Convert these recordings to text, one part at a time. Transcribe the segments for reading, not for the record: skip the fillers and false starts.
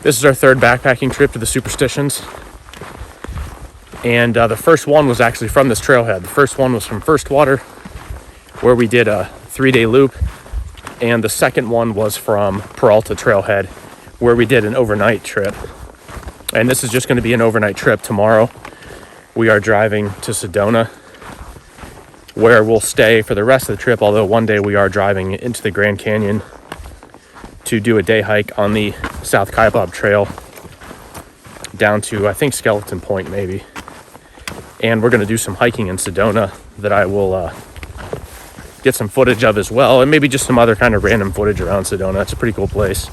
This is our third backpacking trip to the Superstitions. And the first one was actually from this trailhead. The first one was from First Water, where we did a 3-day loop. And the second one was from Peralta Trailhead, where we did an overnight trip. And this is just going to be an overnight trip. Tomorrow, we are driving to Sedona, where we'll stay for the rest of the trip. Although one day we are driving into the Grand Canyon to do a day hike on the South Kaibab Trail down to, I think, Skeleton Point maybe. And we're going to do some hiking in Sedona that I will get some footage of as well, and maybe just some other kind of random footage around Sedona. It's a pretty cool place.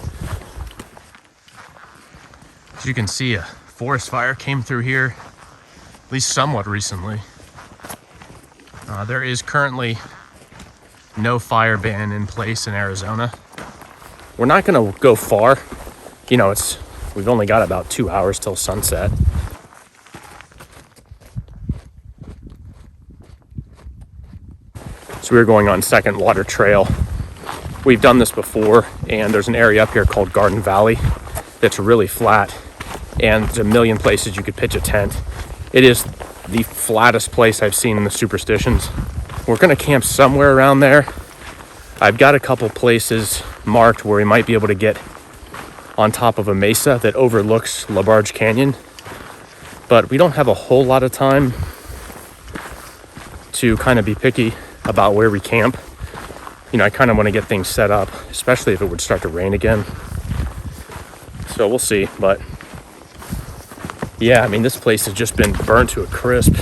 As you can see, a forest fire came through here, at least somewhat recently. There is currently no fire ban in place in Arizona. We're not going to go far. You know, we've only got about 2 hours till sunset. So we're going on Second Water Trail. We've done this before, and there's an area up here called Garden Valley that's really flat, and there's a million places you could pitch a tent. It is the flattest place I've seen in the Superstitions. We're going to camp somewhere around there. I've got a couple places marked where we might be able to get on top of a mesa that overlooks LaBarge Canyon, but we don't have a whole lot of time to kind of be picky about where we camp. You know, I kind of want to get things set up, especially if it would start to rain again. So we'll see, but yeah, I mean, this place has just been burnt to a crisp.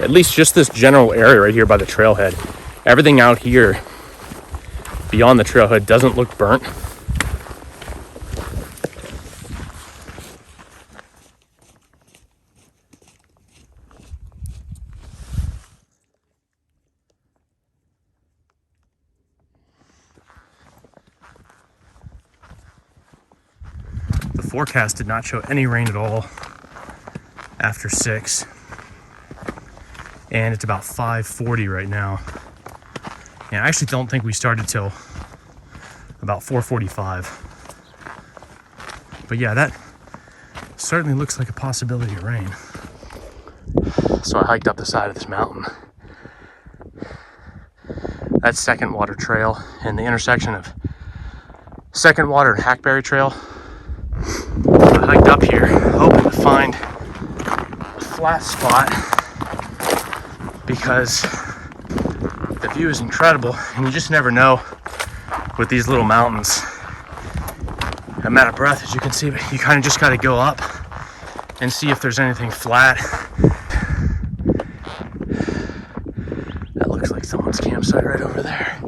At least just this general area right here by the trailhead. Everything out here beyond the trailhead doesn't look burnt. The forecast did not show any rain at all after 6. And it's about 5:40 right now. And I actually don't think we started till about 4:45. But yeah, that certainly looks like a possibility of rain. So I hiked up the side of this mountain. That's Second Water Trail, and the intersection of Second Water and Hackberry Trail. I hiked up here hoping to find a flat spot because the view is incredible, and you just never know with these little mountains. I'm out of breath, as you can see, but you kind of just got to go up and see if there's anything flat. That looks like someone's campsite right over there.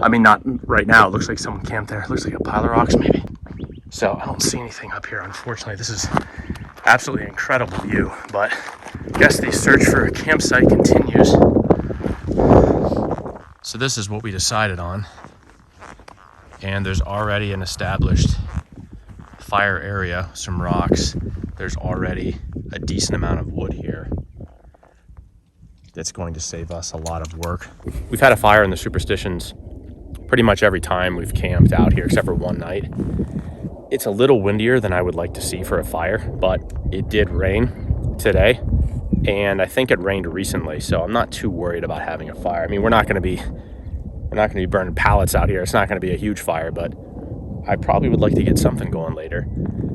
I mean, not right now. It looks like someone camped there. It looks like a pile of rocks maybe. So I don't see anything up here, unfortunately. This is absolutely incredible view, but I guess the search for a campsite continues. So this is what we decided on. And there's already an established fire area, some rocks. There's already a decent amount of wood here. That's going to save us a lot of work. We've had a fire in the Superstitions pretty much every time we've camped out here, except for one night. It's a little windier than I would like to see for a fire, but it did rain today, and I think it rained recently, so I'm not too worried about having a fire. I mean, we're not going to be burning pallets out here. It's not going to be a huge fire, but I probably would like to get something going later.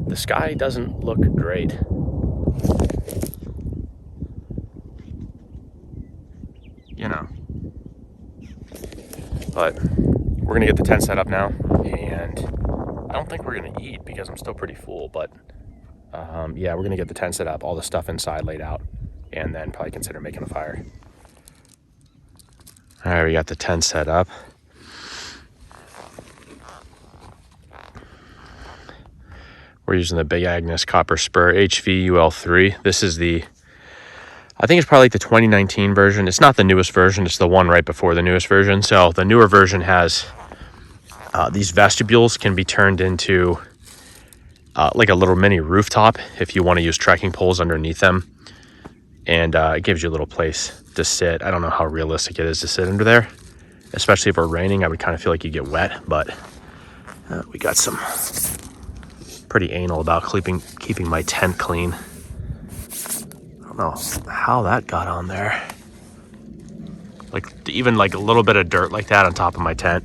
The sky doesn't look great. You know. But we're going to get the tent set up now, and I don't think we're going to eat because I'm still pretty full, but yeah, we're going to get the tent set up, all the stuff inside laid out, and then probably consider making a fire. All right, we got the tent set up. We're using the Big Agnes Copper Spur HVUL3. This is the, I think it's probably like the 2019 version. It's not the newest version. It's the one right before the newest version. So the newer version has these vestibules can be turned into like a little mini rooftop if you want to use trekking poles underneath them. And it gives you a little place to sit. I don't know how realistic it is to sit under there, especially if we're raining. I would kind of feel like you get wet, but we got some pretty anal about keeping my tent clean. I don't know how that got on there. Like even like a little bit of dirt like that on top of my tent.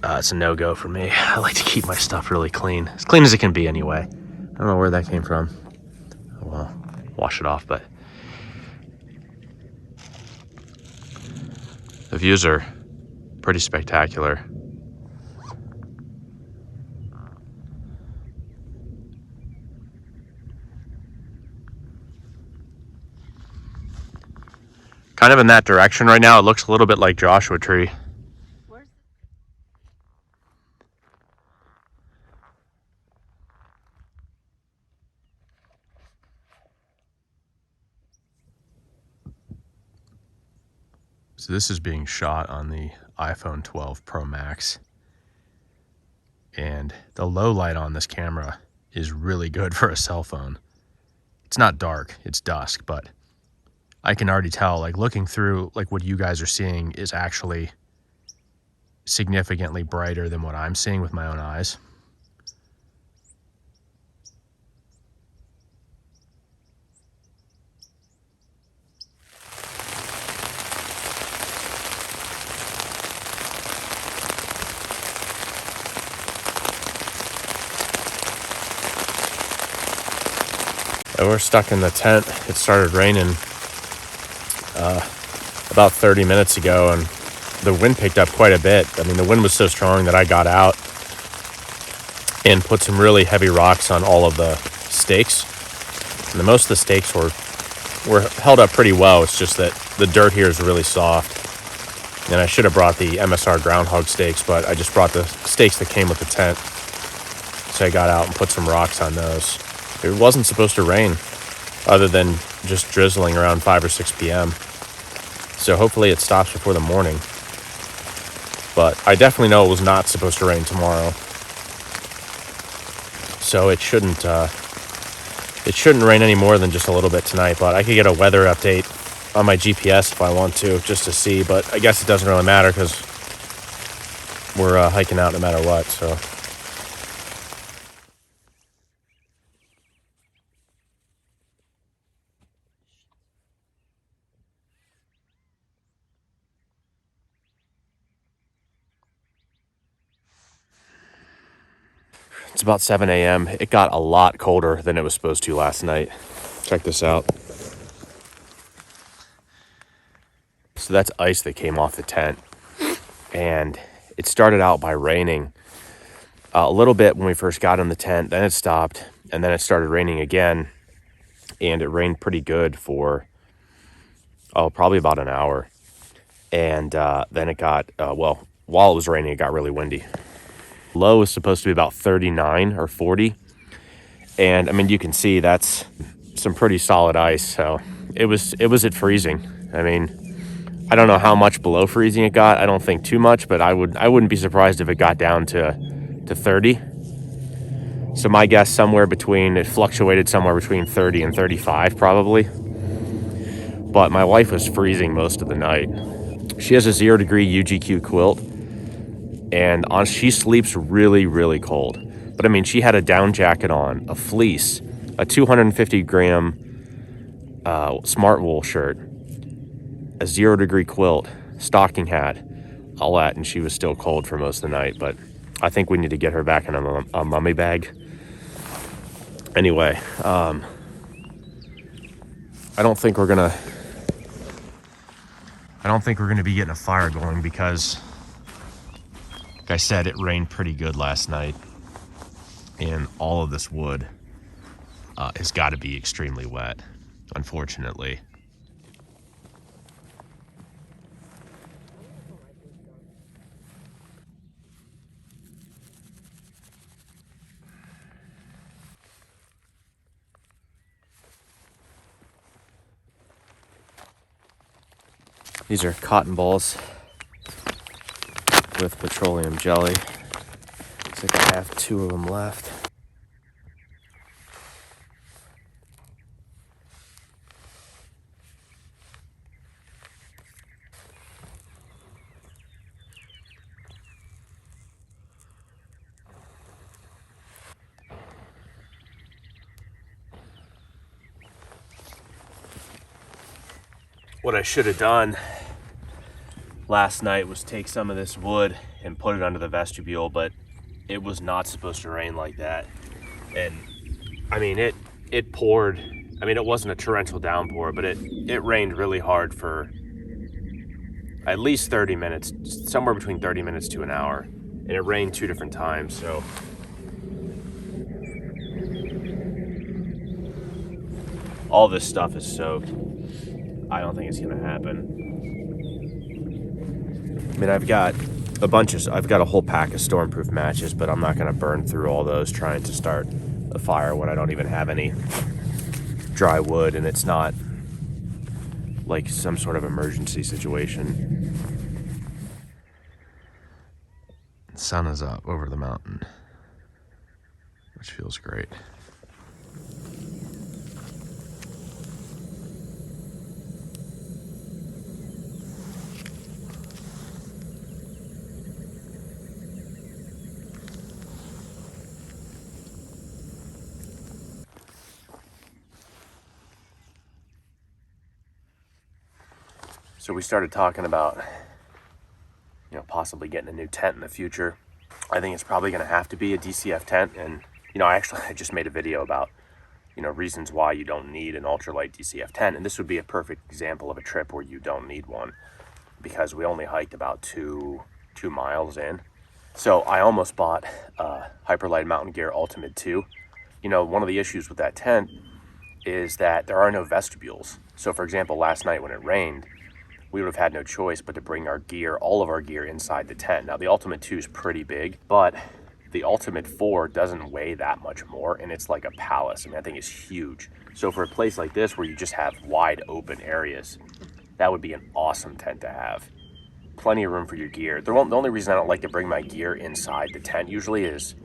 It's a no-go for me. I like to keep my stuff really clean. As clean as it can be anyway. I don't know where that came from. Well, wash it off, but the views are pretty spectacular. Kind of in that direction right now. It looks a little bit like Joshua Tree. So this is being shot on the iPhone 12 Pro Max. And the low light on this camera is really good for a cell phone. It's not dark, it's dusk, but I can already tell, like looking through, like what you guys are seeing is actually significantly brighter than what I'm seeing with my own eyes. And we're stuck in the tent. It started raining about 30 minutes ago, and the wind picked up quite a bit. I mean, the wind was so strong that I got out and put some really heavy rocks on all of the stakes. And most of the stakes were held up pretty well. It's just that the dirt here is really soft. And I should have brought the MSR groundhog stakes, but I just brought the stakes that came with the tent. So I got out and put some rocks on those. It wasn't supposed to rain other than just drizzling around 5 or 6 p.m. So hopefully it stops before the morning. But I definitely know it was not supposed to rain tomorrow. So it shouldn't rain any more than just a little bit tonight. But I could get a weather update on my GPS if I want to, just to see. But I guess it doesn't really matter because we're hiking out no matter what, so. It's about 7 a.m. It got a lot colder than it was supposed to last night. Check this out. So that's ice that came off the tent. And it started out by raining a little bit when we first got in the tent. Then it stopped. And then it started raining again. And it rained pretty good for, probably about an hour. And then it got, while it was raining, it got really windy. Low is supposed to be about 39 or 40. And I mean, you can see that's some pretty solid ice. So it was at freezing. I mean, I don't know how much below freezing it got. I don't think too much, but I wouldn't be surprised if it got down to 30. So my guess it fluctuated somewhere between 30 and 35 probably. But my wife was freezing most of the night. She has a 0-degree UGQ quilt. And she sleeps really, really cold. But I mean, she had a down jacket on, a fleece, a 250-gram smart wool shirt, a 0-degree quilt, stocking hat, all that, and she was still cold for most of the night. But I think we need to get her back in a mummy bag. Anyway, I don't think we're gonna be getting a fire going because, like I said, it rained pretty good last night, and all of this wood has got to be extremely wet, unfortunately. These are cotton balls with petroleum jelly. Looks like I have 2 of them left. What I should have done last night was take some of this wood and put it under the vestibule, but it was not supposed to rain like that. And I mean, it poured. I mean, it wasn't a torrential downpour, but it rained really hard for at least 30 minutes, somewhere between 30 minutes to an hour. And it rained 2 different times, so. All this stuff is soaked. I don't think it's gonna happen. I mean, I've got a whole pack of stormproof matches, but I'm not gonna burn through all those trying to start a fire when I don't even have any dry wood and it's not like some sort of emergency situation. The sun is up over the mountain, which feels great. So we started talking about, possibly getting a new tent in the future. I think it's probably going to have to be a DCF tent. And, I just made a video about, reasons why you don't need an ultralight DCF tent. And this would be a perfect example of a trip where you don't need one, because we only hiked about two miles in. So I almost bought Hyperlight Mountain Gear Ultimate 2. One of the issues with that tent is that there are no vestibules. So for example, last night when it rained, we would have had no choice but to bring all of our gear inside the tent. Now the Ultimate 2 is pretty big, but the Ultimate 4 doesn't weigh that much more, and it's like a palace. I mean, that thing is huge. So for a place like this where you just have wide open areas, that would be an awesome tent to have. Plenty of room for your gear. The only reason I don't like to bring my gear inside the tent usually is,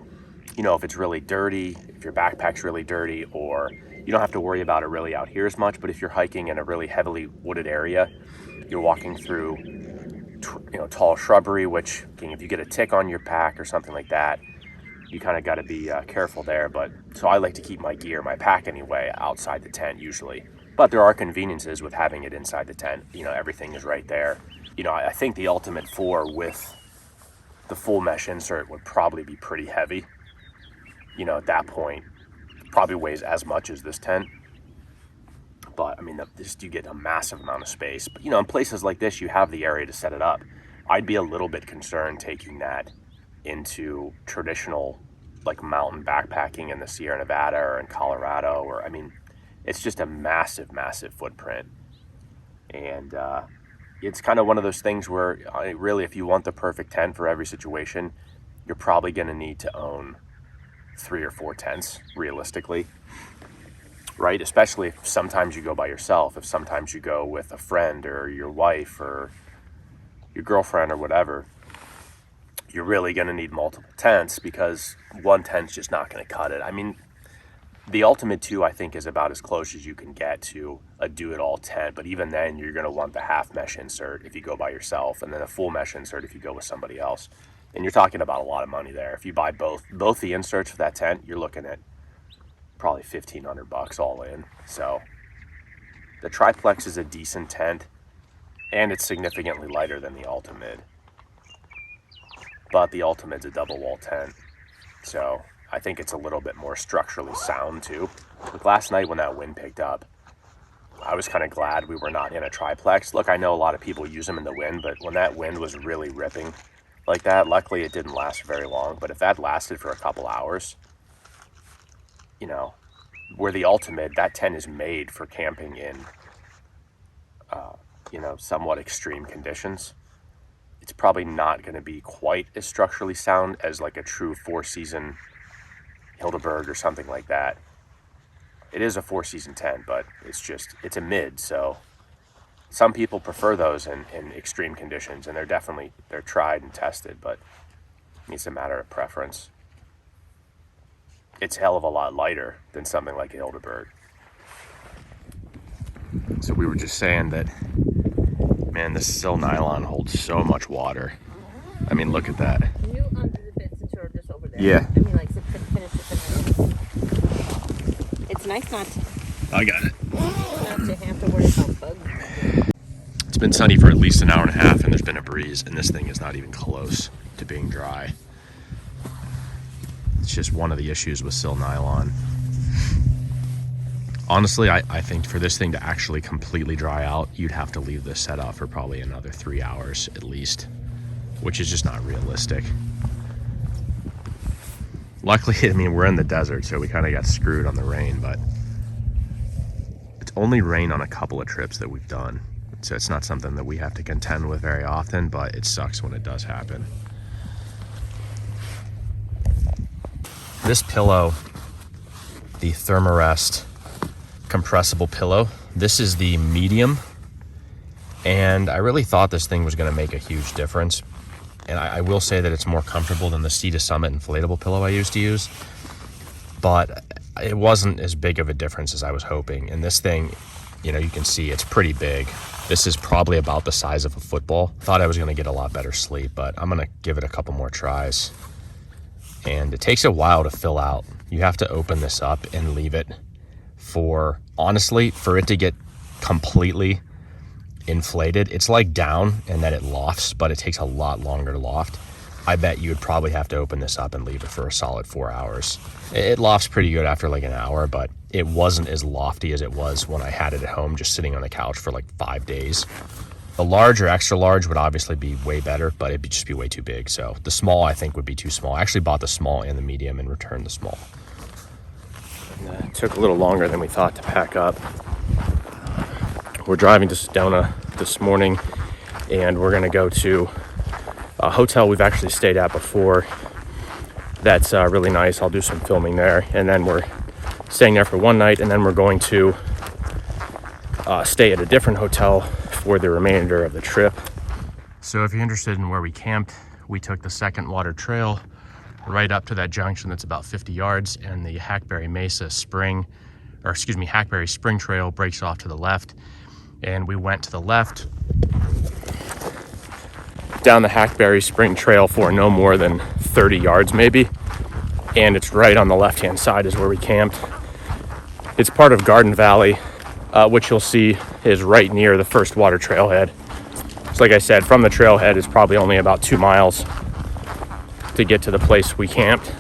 if it's really dirty, if your backpack's really dirty, or you don't have to worry about it really out here as much. But if you're hiking in a really heavily wooded area, you're walking through, tall shrubbery, which if you get a tick on your pack or something like that, you kind of got to be careful there. But so I like to keep my pack anyway, outside the tent usually. But there are conveniences with having it inside the tent. Everything is right there. I think the Ultimate 4 with the full mesh insert would probably be pretty heavy. At that point, probably weighs as much as this tent. But I mean, you get a massive amount of space. But in places like this, you have the area to set it up. I'd be a little bit concerned taking that into traditional, like, mountain backpacking in the Sierra Nevada or in Colorado, or it's just a massive, massive footprint. And it's kind of one of those things where really, if you want the perfect tent for every situation, you're probably going to need to own 3 or 4 tents realistically. Right? Especially if sometimes you go by yourself, if sometimes you go with a friend or your wife or your girlfriend or whatever, you're really going to need multiple tents, because one tent's just not going to cut it. I mean, the Ultimate 2, I think, is about as close as you can get to a do-it-all tent, but even then, you're going to want the half mesh insert if you go by yourself, and then a full mesh insert if you go with somebody else. And you're talking about a lot of money there. If you buy both the inserts for that tent, you're looking at probably $1,500 all in. So the Triplex is a decent tent, and it's significantly lighter than the Ultimate. But the Ultimate's a double wall tent, so I think it's a little bit more structurally sound too. Like last night when that wind picked up, I was kind of glad we were not in a triplex. Look, I know a lot of people use them in the wind, but when that wind was really ripping like that, luckily it didn't last very long. But if that lasted for a couple hours, where the Ultimate, that tent is made for camping in, somewhat extreme conditions. It's probably not going to be quite as structurally sound as like a true 4-season Hildeberg or something like that. It is a 4-season tent, but it's a mid, so Some people prefer those in extreme conditions, and they're tried and tested, but it's a matter of preference. It's a hell of a lot lighter than something like a Hildeberg. So we were just saying that, man, this Sil nylon holds so much water. I mean, look at that. Can you undo the bit since you're just over there? Yeah. I mean, like, finish it. It's nice not to... I got it. Not to have to worry about bugs. It's been sunny for at least an hour and a half, and there's been a breeze, and this thing is not even close to being dry. It's just one of the issues with Sil nylon. Honestly, I think for this thing to actually completely dry out, you'd have to leave this set out for probably another 3 hours at least, which is just not realistic. Luckily, I mean, we're in the desert, so we kind of got screwed on the rain, but it's only rained on a couple of trips that we've done. So it's not something that we have to contend with very often, but it sucks when it does happen. This pillow, the Thermarest compressible pillow, this is the medium, and I really thought this thing was going to make a huge difference. And I will say that it's more comfortable than the Sea to Summit inflatable pillow I used to use, but it wasn't as big of a difference as I was hoping. And this thing, you know, you can see it's pretty big. This is probably about the size of a football. Thought I was going to get a lot better sleep, but I'm going to give it a couple more tries. And it takes a while to fill out. You have to open this up and leave it for, honestly, for it to get completely inflated. It's like down and then it lofts, but it takes a lot longer to loft. I bet you would probably have to open this up and leave it for a solid 4 hours. It lofts pretty good after like an hour, but it wasn't as lofty as it was when I had it at home just sitting on the couch for like 5 days. The large or extra large would obviously be way better, but it'd just be way too big. So the small, I think, would be too small. I actually bought the small and the medium and returned the small. And, it took a little longer than we thought to pack up. We're driving to Sedona this morning, and we're going to go to a hotel we've actually stayed at before. That's really nice. I'll do some filming there, and then we're staying there for one night, and then we're going to stay at a different hotel for the remainder of the trip. So if you're interested in where we camped, we took the Second Water Trail right up to that junction that's about 50 yards, and the Hackberry Spring Trail breaks off to the left, and we went to the left down the Hackberry Spring Trail for no more than 30 yards maybe, and it's right on the left-hand side is where we camped. It's part of Garden Valley, which you'll see is right near the First Water Trailhead. So like I said, from the trailhead is probably only about 2 miles to get to the place we camped.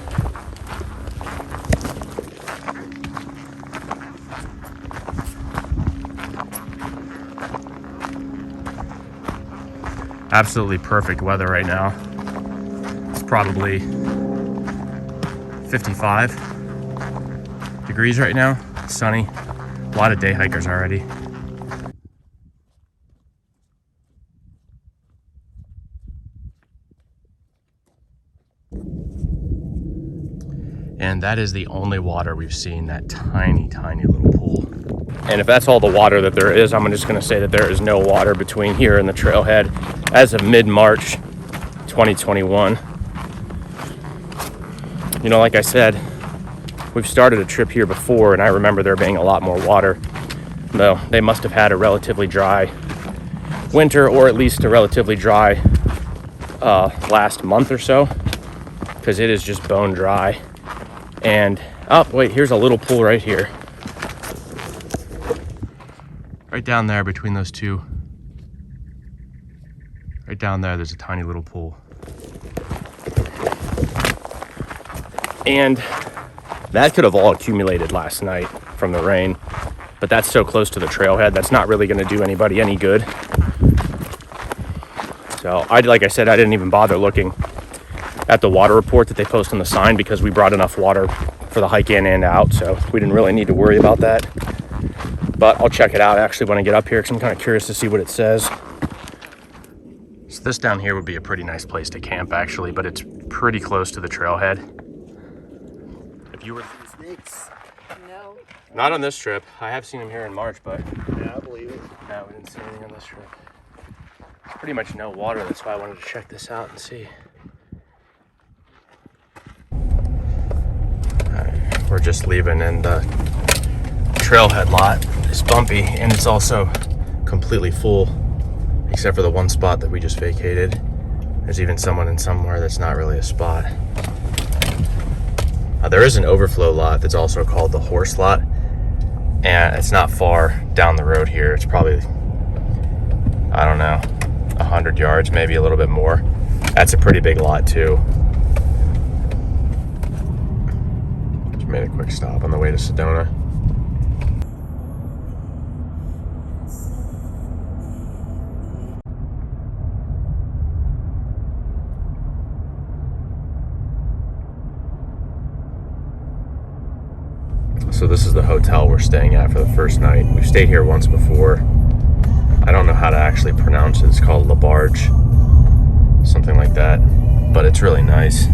Absolutely perfect weather right now. It's probably 55 degrees right now. It's sunny. A lot of day hikers already. And that is the only water we've seen, that tiny, tiny little pool. And if that's all the water that there is, I'm just gonna say that there is no water between here and the trailhead as of mid-March 2021. You know, like I said, we've started a trip here before, and I remember there being a lot more water. Though they must have had a relatively dry winter, or at least a relatively dry last month or so, because it is just bone dry. And oh wait, here's a little pool right here, right down there between those two. Right down there, there's a tiny little pool. And that could have all accumulated last night from the rain, but that's so close to the trailhead, that's not really going to do anybody any good. So like I said, I didn't even bother looking at the water report that they post on the sign, because we brought enough water for the hike in and out, so we didn't really need to worry about that. But I'll check it out actually when I get up here, because I'm kind of curious to see what it says. So this down here would be a pretty nice place to camp actually, but it's pretty close to the trailhead. If you were snakes. No. Not on this trip. I have seen them here in March, but Yeah, I believe it. no, we didn't see anything on this trip. There's pretty much no water. That's why I wanted to check this out and see. We're just leaving, and the trailhead lot is bumpy, and it's also completely full, except for the one spot that we just vacated. There's even someone in somewhere that's not really a spot. There is an overflow lot that's also called the horse lot, and it's not far down the road here. It's probably, I don't know, 100 yards, maybe a little bit more. That's a pretty big lot too. Just made a quick stop on the way to Sedona. So this is the hotel we're staying at for the first night. We've stayed here once before. I don't know how to actually pronounce it. It's called La Barge, something like that, but it's really nice.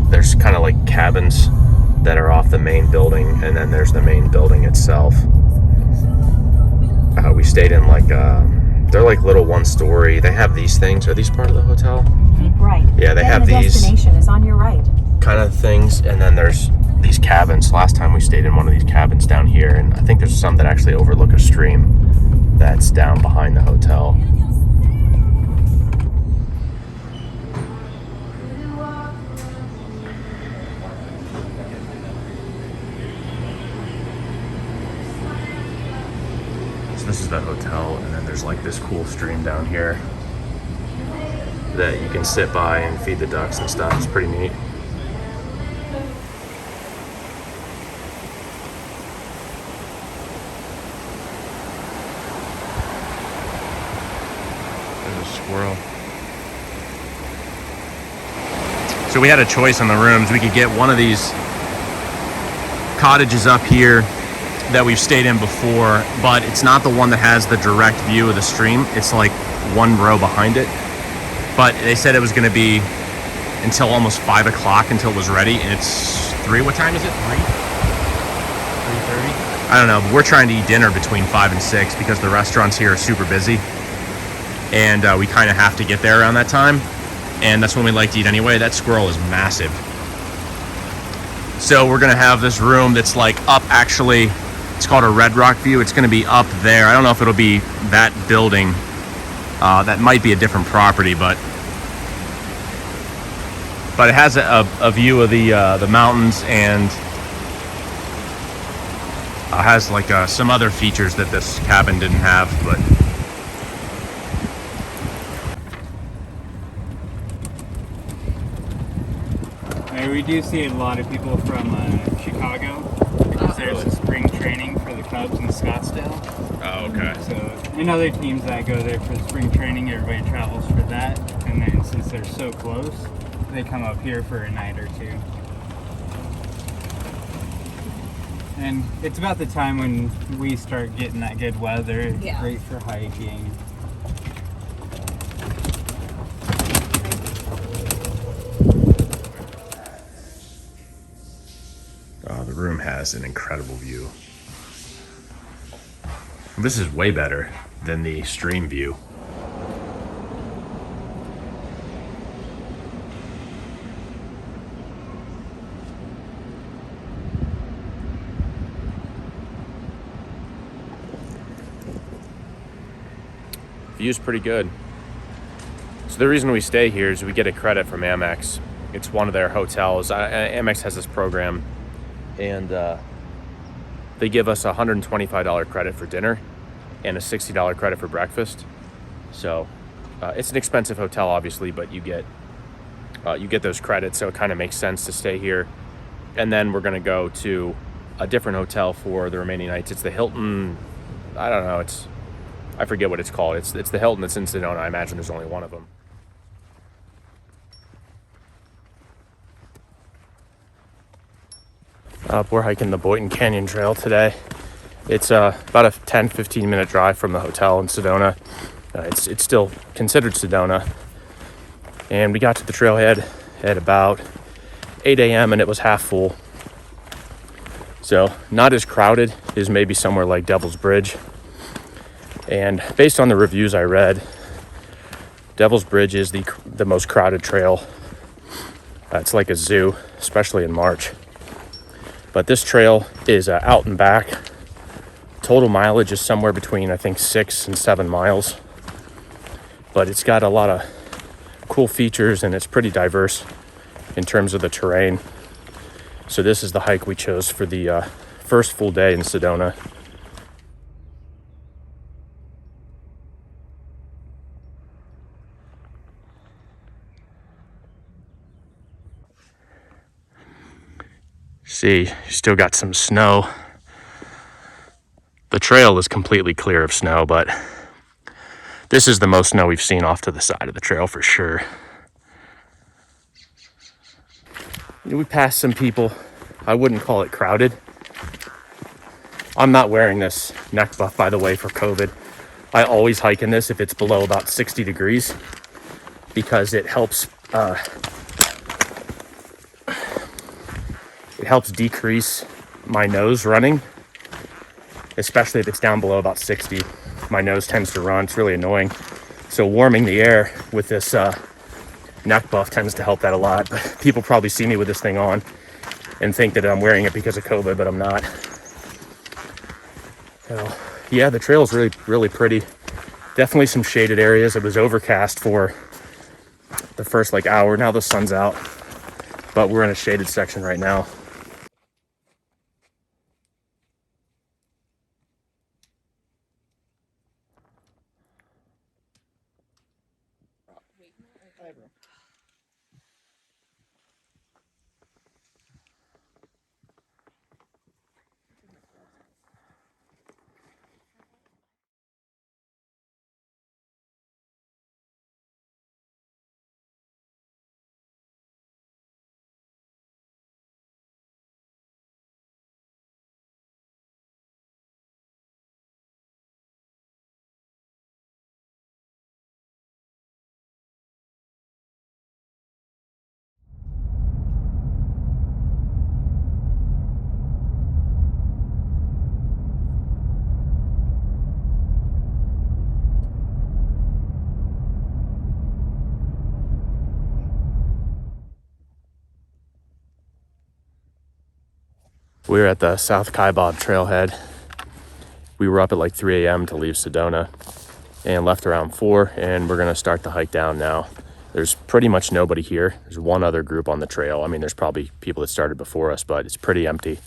There's kind of like cabins that are off the main building, and then there's the main building itself. We stayed in like, they're like little one-story. They have these things. Are these part of the hotel? Keep right. Yeah, they have the these destination is on your right. kind of things, and then there's these cabins. Last time we stayed in one of these cabins down here, and I think there's some that actually overlook a stream that's down behind the hotel. So this is the hotel, and then there's like this cool stream down here that you can sit by and feed the ducks and stuff. It's pretty neat. Squirrel. So we had a choice on the rooms. We could get one of these cottages up here that we've stayed in before, but it's not the one that has the direct view of the stream. It's like one row behind it. But they said it was going to be until almost 5 o'clock until it was ready, and it's 3. What time is it? 3:30? I don't know, but we're trying to eat dinner between 5 and 6 because the restaurants here are super busy. And we kind of have to get there around that time, and that's when we like to eat anyway. That squirrel is massive. So we're gonna have this room that's like up, actually, it's called a Red Rock view. It's gonna be up there. I don't know if it'll be that building. That might be a different property, but it has a view of the mountains, and has like some other features that this cabin didn't have, but we do see a lot of people from Chicago because there's a spring training for the Cubs in Scottsdale. Oh, okay. So, and other teams that go there for the spring training, everybody travels for that. And then since they're so close, they come up here for a night or two. And it's about the time when we start getting that good weather. Yeah. Great for hiking. The room has an incredible view. This is way better than the stream view. View's pretty good. So the reason we stay here is we get a credit from Amex. It's one of their hotels. Amex has this program, and they give us a $125 credit for dinner and a $60 credit for breakfast. So it's an expensive hotel, obviously, but you get those credits, so it kind of makes sense to stay here. And then we're gonna go to a different hotel for the remaining nights. It's the Hilton. I don't know. I forget what it's called. It's the Hilton that's in Sedona. I imagine there's only one of them. We're hiking the Boynton Canyon Trail today. It's about a 10-15 minute drive from the hotel in Sedona. It's still considered Sedona. And we got to the trailhead at about 8 a.m. and it was half full. So not as crowded as maybe somewhere like Devil's Bridge. And based on the reviews I read, Devil's Bridge is the most crowded trail. It's like a zoo, especially in March. But this trail is out and back. Total mileage is somewhere between, I think, 6 and 7 miles. But it's got a lot of cool features, and it's pretty diverse in terms of the terrain. So this is the hike we chose for the first full day in Sedona. See, you still got some snow. The trail is completely clear of snow, but this is the most snow we've seen off to the side of the trail for sure. We passed some people. I wouldn't call it crowded. I'm not wearing this neck buff, by the way, for COVID. I always hike in this if it's below about 60 degrees because it helps decrease my nose running, especially if it's down below about 60. My nose tends to run. It's really annoying. So warming the air with this neck buff tends to help that a lot. But people probably see me with this thing on and think that I'm wearing it because of COVID, but I'm not. So, yeah, the trail is really, really pretty. Definitely some shaded areas. It was overcast for the first hour. Now the sun's out, but we're in a shaded section right now. We're at the South Kaibab Trailhead. We were up at 3 a.m. to leave Sedona and left around 4, and we're gonna start the hike down now. There's pretty much nobody here. There's one other group on the trail. I mean, there's probably people that started before us, but it's pretty empty.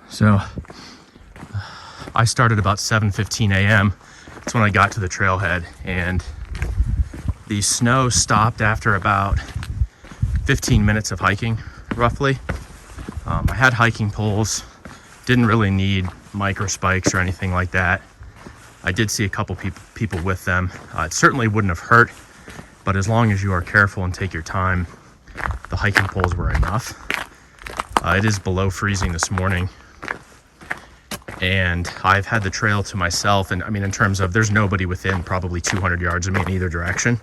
So I started about 7:15 a.m. That's when I got to the trailhead, and the snow stopped after about 15 minutes of hiking, roughly. I had hiking poles, didn't really need micro spikes or anything like that. I did see a couple people with them. It certainly wouldn't have hurt, but as long as you are careful and take your time, the hiking poles were enough. It is below freezing this morning, and I've had the trail to myself, and I mean, in terms of there's nobody within probably 200 yards of me in either direction,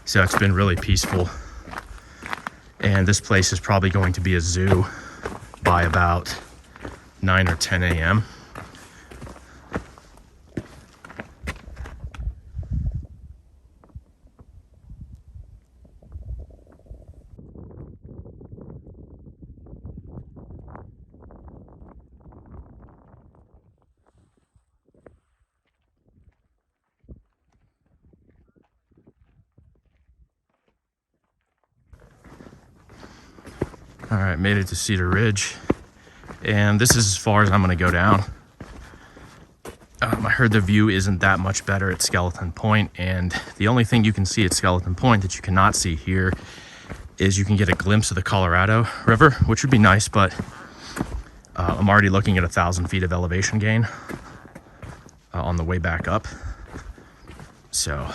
so it's been really peaceful. And this place is probably going to be a zoo by about 9 or 10 a.m. All right, made it to Cedar Ridge, and this is as far as I'm gonna go down. I heard the view isn't that much better at Skeleton Point, and the only thing you can see at Skeleton Point that you cannot see here is you can get a glimpse of the Colorado River, which would be nice, but I'm already looking at 1,000 feet of elevation gain on the way back up. So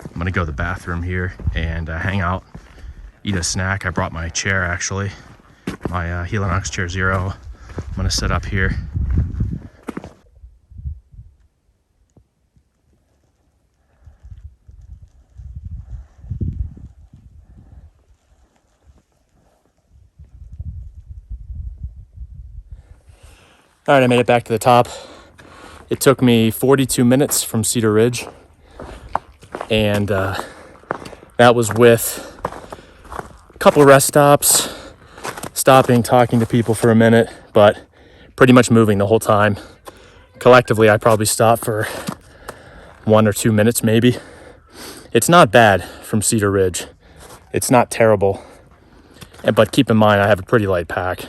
I'm gonna go to the bathroom here and hang out, eat a snack. I brought my chair, actually, my Helinox Chair Zero. I'm gonna sit up here. All right, I made it back to the top. It took me 42 minutes from Cedar Ridge, and that was with a couple rest stops, stopping, talking to people for a minute, but pretty much moving the whole time. Collectively, I probably stopped for 1 or 2 minutes maybe. It's not bad from Cedar Ridge. It's not terrible, but keep in mind I have a pretty light pack.